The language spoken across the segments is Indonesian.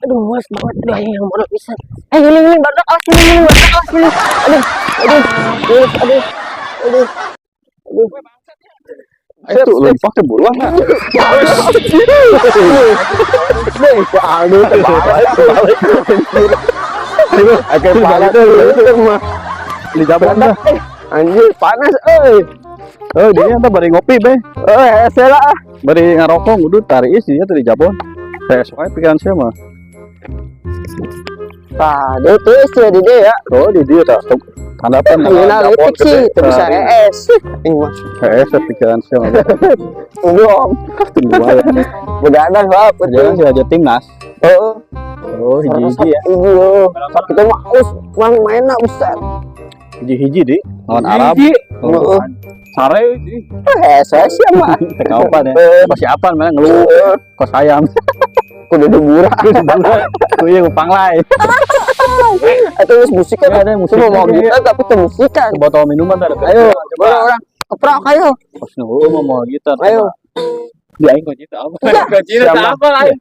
Aduh, mules banget. Aduh, yang bodoh pisan. Giling badak awas giling badak awas giling. Aduh, aduh. Itu lu pakai buruan lah. Aduh, terbalik. Oke, panas itu mah. Di Jabon dah. Anjir, panas Oh, dia anta bari ngopi be. Saya lah. Bari ngarokok kudu tarik isi ya di Jabon. Saya soalnya pikiran saya mah. Dia tuh sih di dia ya. Oh, di dia tak tanda pen. Analitik sih, bisa ES. ES pikiran saya mah. Belum. Tunggu aja. Begadang lah, Jangan sih aja timnas. Oh, hiji ya. Iya. Saat kita mau main nak besar. Hiji di lawan Arab. Sare sih. Saya sih mah. Tengah apa deh? Masih apa mana ngeluh? Kos ayam. Kudu debura. Kudu yang panglai. Itu musik kan ada musik. Mau kita tapi ke musik kan. Botol minuman ada. Ayo, coba orang keprak ayo. Pas nunggu mau gitar. Ayo. Di aing kok gitar apa? Cita apa lain?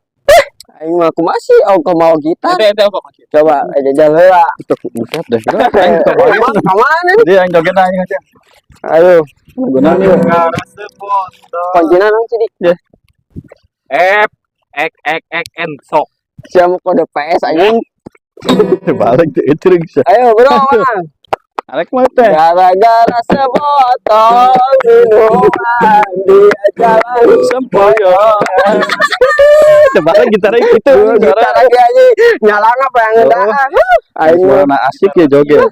Aing mah aku masih kau mau gitar. Ente apa maksud? Coba jajal heula. Itu buset deh. Aing kebayang. Kemana? Dia yang joget aing aja. Ayo. Guna nih. Kuncinya nang sini. N sok. Siapa kode PS anjing? Balik itu bisa. Ayo bro, Arek mah teh. gara-gara sebotol minuman dia jalan Sempoyongan. Coba gitar gitu. gitar lagi aja nyalang apa yang ngedahan ayo Suara asik ya joget.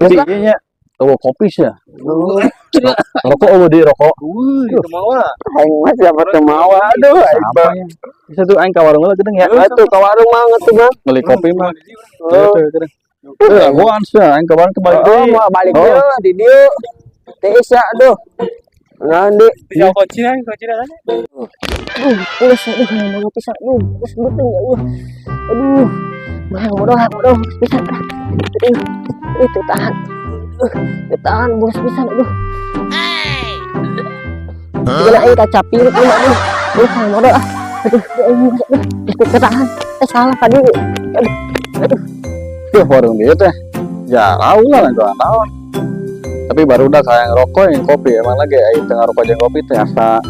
Iya. Oh, kopi sih ya. Rokok di rokok. Itu mau lah. aing mah siapa tuh mau aduh Apa ya? Bisa tuh aing ka warung lah gedeng ya. itu ke warung mah tuh mah Beli kopi mah. Gedeng. Gua answer aing ka warung kembali. mau balik dia di dia Tisa aduh nanti Yang kocina kan? pulas aduh mau pisah pulas betul ya aduh bodoh pisah itu tahan bulas pisah aduh gila aing kaca pirit aduh bodoh aduh ketahan salah tadi aduh Tuh warung dia teh. Ya, tahu lah gua tahu. Tapi baru udah kayak ngerokok yang kopi emang lagi aing tengah rokok jeung kopi teh asa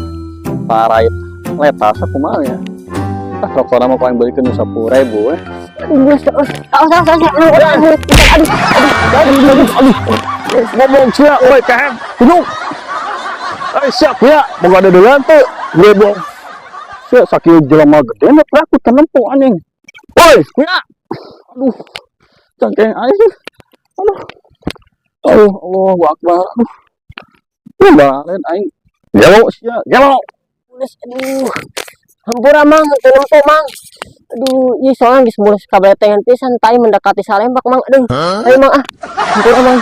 parait letas aku mah ya. Rokok nama paling belikeun 10.000 ngomong siap woi kan duduk siap ya mau ada duluan tuh gue bong siap sakit jelema gede mah aku tenempo anjing woi ya aduh cangkeng aing aduh Allahu akbar aduh balen aing gelo sia gelo aduh hampura mang telempo mang aduh iya soalnya geus mulus kabletengan pisan tai mendekati Salembak mang aduh ayo mang hampura mang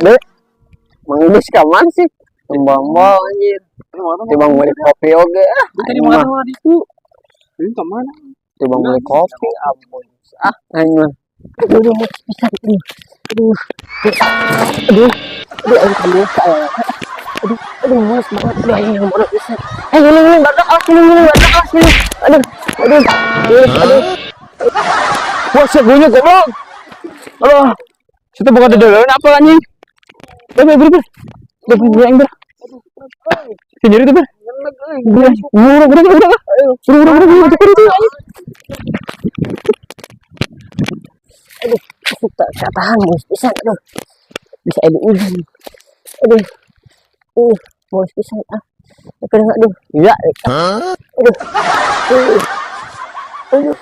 Dek mang geus ka man sih tembang anjir tibang beli kopi oge Di mana itu? Ini kemana? tibang beli kopi ampun aing mah aduh bisa aduh aing kamu aduh mules banget aduh aing yang bodoh bisa giling badak awas giling aduh wah segunya goblok aduh situ bukan dedegan apa anjing ber yang ber sendiri tuh ber aduh tak tahan mules pisan aduh bisa ada uji aduh mules pisan aduh ya aduh